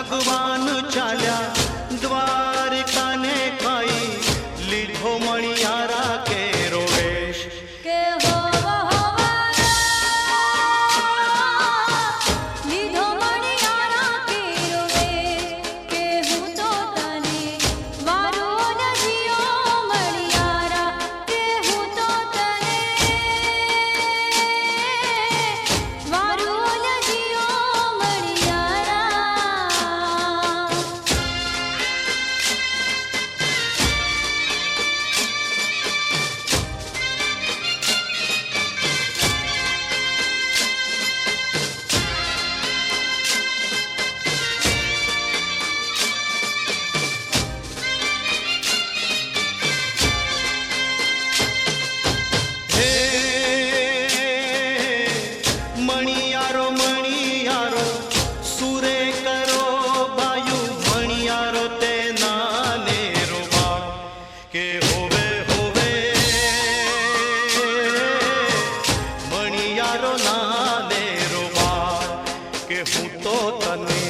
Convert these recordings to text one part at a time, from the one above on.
ભગવાન ચાલ્યા દ્વારકા ને ખાઈ લીધો મણિયારા કેરો વેશ કે લીધો મણિયારા કેરો વેશ કે હું તો તને વારો નજીયો મણિયારા કે હું તો તને વારો નજીયો મણિયારા મણિયારો મણિયારો સુરે કરો બાયુ મણિયારો તે નાને રોબા કે હોવે હોવે મણિયારો નાને રોબા કે હું તો તને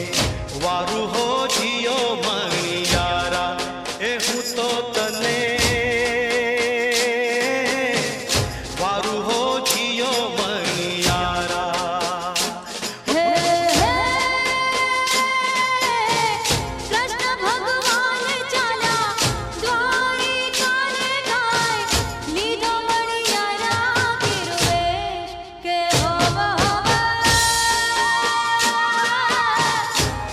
વારું હો જીયો મણિયારા એ હું તો તને વારું હો જીયો મણિયારા કૃષ્ણ ભગવાન ચાલ્યા દ્વારકા ને ખાઈ લીધો મણિયારા કેરો વેશ કે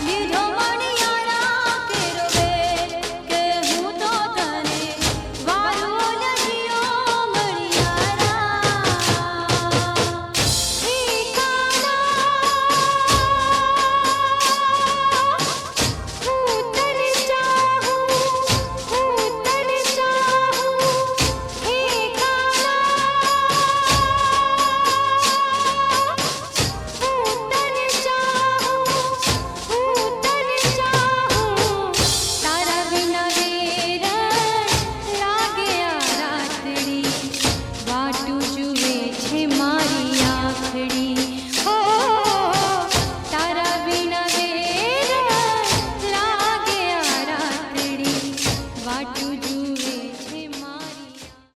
લીધો મણિયારા કેરો વેશ કે હું તો તને વારો નજીયો તારા વિના વેર લાગે આ રાતડી વાટું જુએ છે મારી આંખડી હો તારા વિના વેર લાગે આ રાતડી વાટું